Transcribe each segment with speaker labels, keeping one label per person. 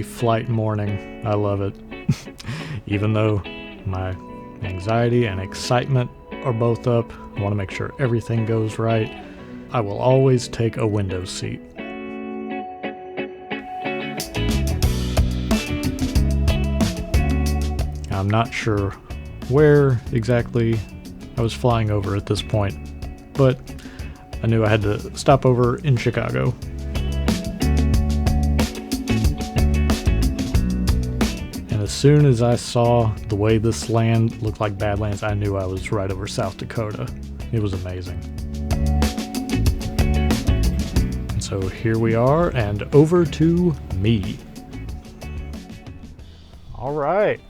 Speaker 1: Flight morning. I love it. Even though my anxiety and excitement are both up, I want to make sure everything goes right. I will always take a window seat. I'm not sure where exactly I was flying over at this point, but I knew I had to stop over in Chicago. And as soon as I saw the way this land looked like Badlands, I knew I was right over South Dakota. It was amazing. And so here we are, and over to me.
Speaker 2: All right.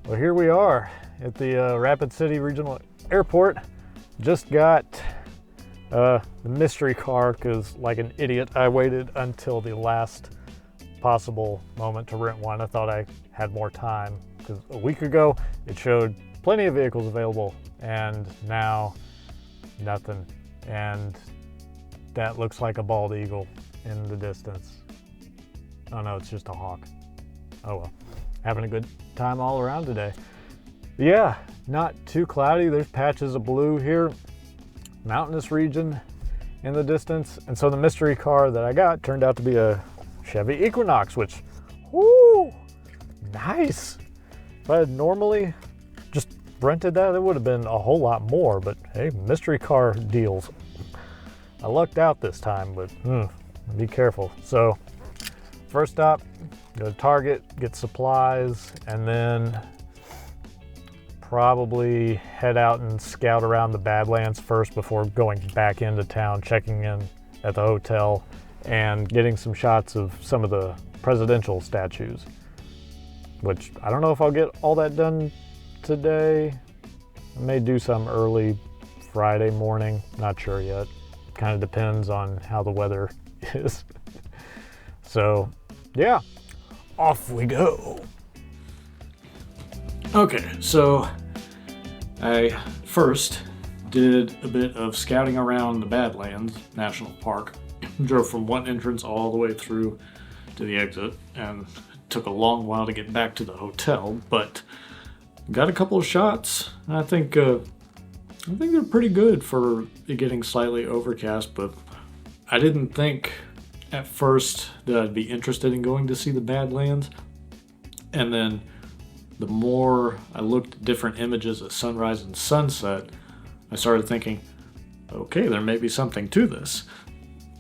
Speaker 2: Well, here we are at the Rapid City Regional Airport. Just got the mystery car because, like an idiot, I waited until the last possible moment to rent one. I thought I had more time because a week ago it showed plenty of vehicles available, and now nothing. And that looks like a bald eagle in the distance. Oh no, it's just a hawk. Oh well. Having a good time all around today. Yeah, not too cloudy. There's patches of blue here. Mountainous region in the distance. And so the mystery car that I got turned out to be a Chevy Equinox, which, whoo, nice. If I had normally just rented that, it would have been a whole lot more, but hey, mystery car deals. I lucked out this time, but be careful. So first stop, go to Target, get supplies, and then probably head out and scout around the Badlands first before going back into town, checking in at the hotel, and getting some shots of some of the presidential statues, which I don't know if I'll get all that done today. I may do some early Friday morning, not sure yet. Kind of depends on how the weather is. So yeah, off we go.
Speaker 1: Okay, so I first did a bit of scouting around the Badlands National Park. Drove from one entrance all the way through to the exit, and it took a long while to get back to the hotel, but got a couple of shots. I think they're pretty good for it getting slightly overcast, but I didn't think at first that I'd be interested in going to see the Badlands. And then the more I looked at different images of sunrise and sunset, I started thinking, okay, there may be something to this.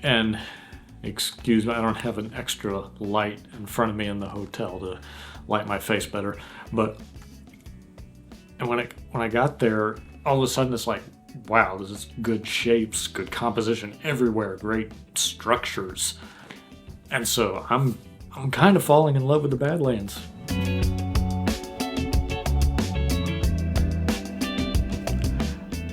Speaker 1: And excuse me, I don't have an extra light in front of me in the hotel to light my face better. And when I got there, all of a sudden it's like, wow, this is good shapes, good composition everywhere, great structures. And so I'm kind of falling in love with the Badlands.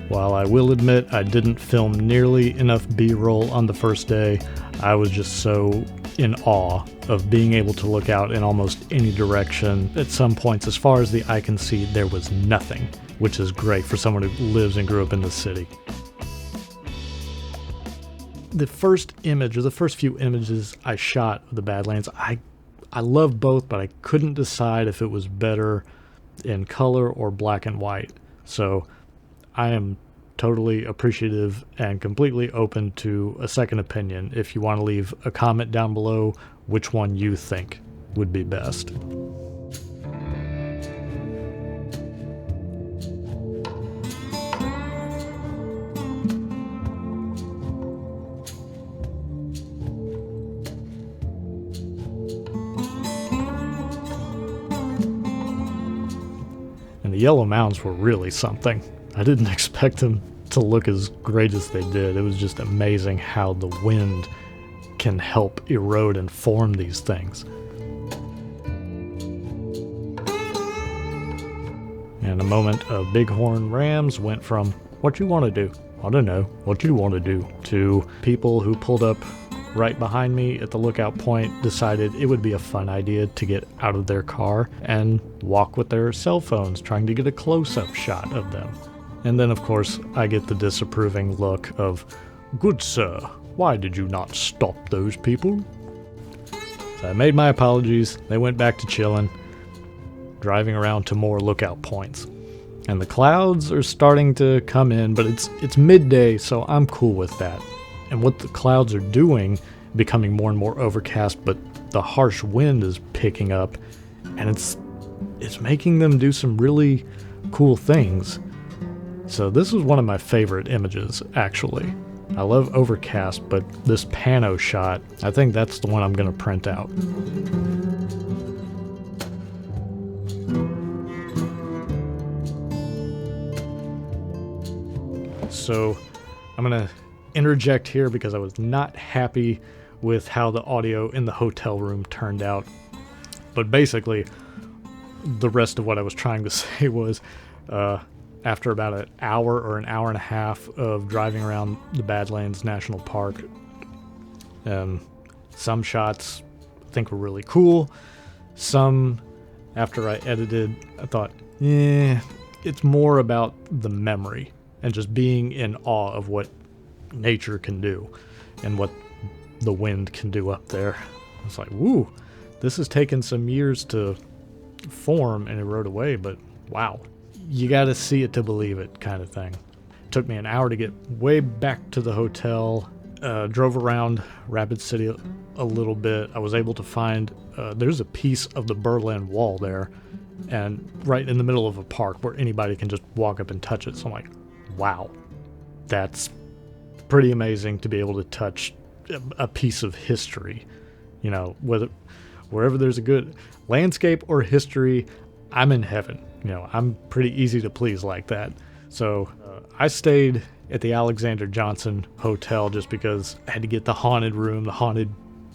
Speaker 1: While I will admit I didn't film nearly enough B-roll on the first day, I was just so in awe of being able to look out in almost any direction. At some points, as far as the eye can see, there was nothing, which is great for someone who lives and grew up in the city. The first image, or the first few images I shot of the Badlands, I love both, but I couldn't decide if it was better in color or black and white. So I am totally appreciative and completely open to a second opinion if you want to leave a comment down below which one you think would be best. And the yellow mounds were really something. I didn't expect them to look as great as they did. It was just amazing how the wind can help erode and form these things. And a moment of Bighorn Rams went from, what you want to do? I don't know, what you want to do, to people who pulled up right behind me at the lookout point decided it would be a fun idea to get out of their car and walk with their cell phones trying to get a close-up shot of them. And then, of course, I get the disapproving look of, good sir, why did you not stop those people?
Speaker 2: So I made my apologies. They went back to chilling, driving around to more lookout points. And the clouds are starting to come in, but it's midday, so I'm cool with that. And what the clouds are doing, becoming more and more overcast, but the harsh wind is picking up, and it's making them do some really cool things. So this is one of my favorite images, actually. I love overcast, but this pano shot, I think that's the one I'm going to print out. So I'm going to interject here because I was not happy with how the audio in the hotel room turned out. But basically, the rest of what I was trying to say was, after about an hour or an hour and a half of driving around the Badlands National Park, some shots I think were really cool. Some, after I edited, I thought, it's more about the memory and just being in awe of what nature can do and what the wind can do up there. It's like, woo, this has taken some years to form and erode away, but wow, you got to see it to believe it, kind of thing. It took me an hour to get way back to the hotel. Drove around Rapid City a little bit. I was able to find there's a piece of the Berlin Wall there, and right in the middle of a park where anybody can just walk up and touch it. So I'm like, wow, that's pretty amazing to be able to touch a piece of history. You know, wherever there's a good landscape or history, I'm in heaven. You know, I'm pretty easy to please like that. So I stayed at the Alexander Johnson Hotel just because I had to get the haunted room, the haunted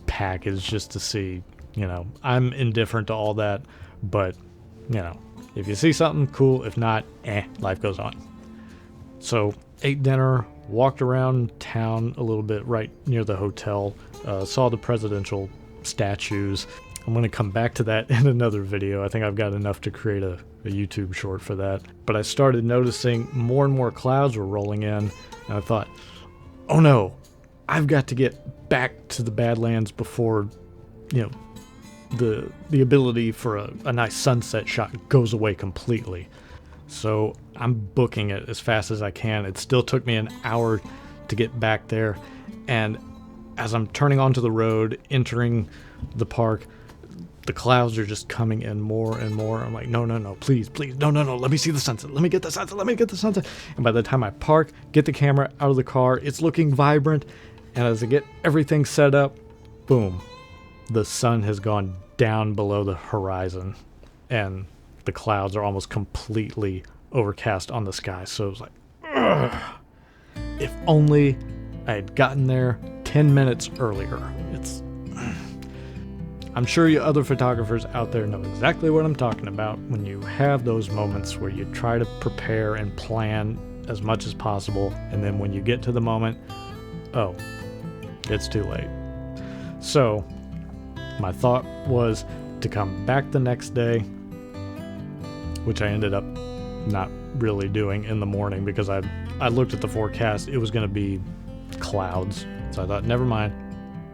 Speaker 2: package, just to see. You know, I'm indifferent to all that, but, you know, if you see something, cool. If not, life goes on. So ate dinner, walked around town a little bit right near the hotel, saw the presidential statues. I'm going to come back to that in another video. I think I've got enough to create a YouTube short for that. But I started noticing more and more clouds were rolling in, and I thought, oh no, I've got to get back to the Badlands before, you know, the ability for a nice sunset shot goes away completely. So I'm booking it as fast as I can. It still took me an hour to get back there, and as I'm turning onto the road, entering the park, the clouds are just coming in more and more. I'm like, no, please, no, let me see the sunset. Let me get the sunset. And by the time I park, get the camera out of the car, it's looking vibrant. And as I get everything set up, boom, the sun has gone down below the horizon, and the clouds are almost completely overcast on the sky. So it was like, ugh. If only I had gotten there 10 minutes earlier. I'm sure you other photographers out there know exactly what I'm talking about when you have those moments where you try to prepare and plan as much as possible, and then when you get to the moment, oh, it's too late. So my thought was to come back the next day, which I ended up not really doing in the morning because I looked at the forecast. It was going to be clouds. So I thought, never mind.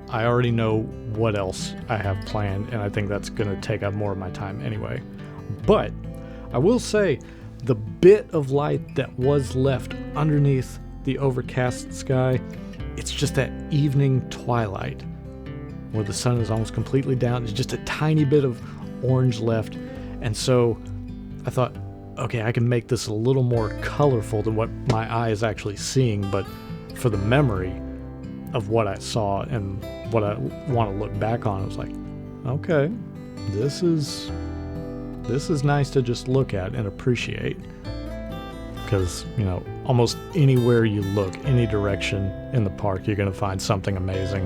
Speaker 2: I already know what else I have planned, and I think that's going to take up more of my time anyway. But I will say, the bit of light that was left underneath the overcast sky, it's just that evening twilight where the sun is almost completely down. There's just a tiny bit of orange left. And so I thought, okay, I can make this a little more colorful than what my eye is actually seeing, but for the memory of what I saw and what I want to look back on, I was like, okay, this is nice to just look at and appreciate. Because, you know, almost anywhere you look, any direction in the park, you're going to find something amazing.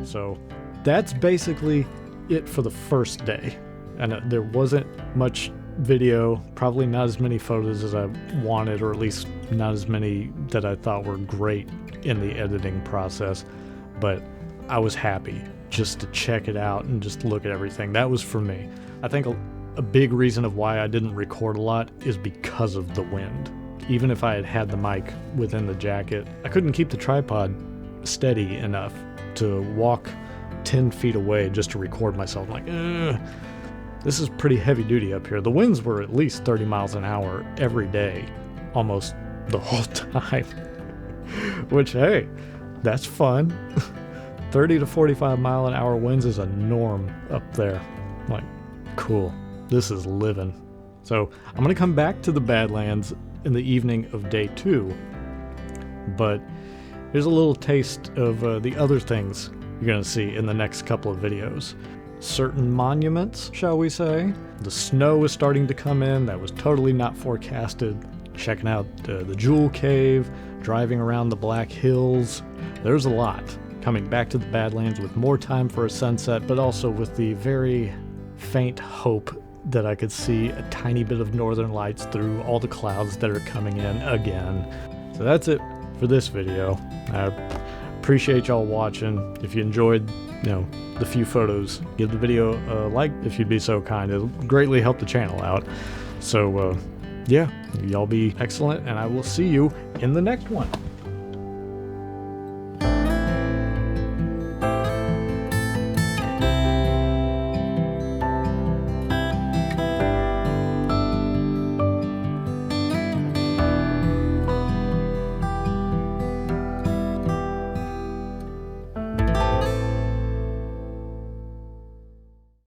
Speaker 2: So that's basically it for the first day. And there wasn't much video, probably not as many photos as I wanted, or at least not as many that I thought were great in the editing process. But I was happy just to check it out and just look at everything. That was for me. I think a big reason of why I didn't record a lot is because of the wind. Even if I had had the mic within the jacket, I couldn't keep the tripod steady enough to walk 10 feet away just to record myself. Like, this is pretty heavy duty up here. The winds were at least 30 miles an hour every day, almost the whole time. Which, hey, that's fun. 30 to 45 mile an hour winds is a norm up there. Like, cool. This is living. So I'm going to come back to the Badlands in the evening of day 2. But here's a little taste of the other things you're going to see in the next couple of videos. Certain monuments, shall we say. The snow is starting to come in. That was totally not forecasted. Checking out the Jewel Cave, driving around the Black Hills. There's a lot. Coming back to the Badlands with more time for a sunset, but also with the very faint hope that I could see a tiny bit of northern lights through all the clouds that are coming in again. So that's it for this video. I appreciate y'all watching. If you enjoyed, the few photos, give the video a like if you'd be so kind. It'll greatly help the channel out. So, yeah, y'all be excellent, and I will see you in the next one.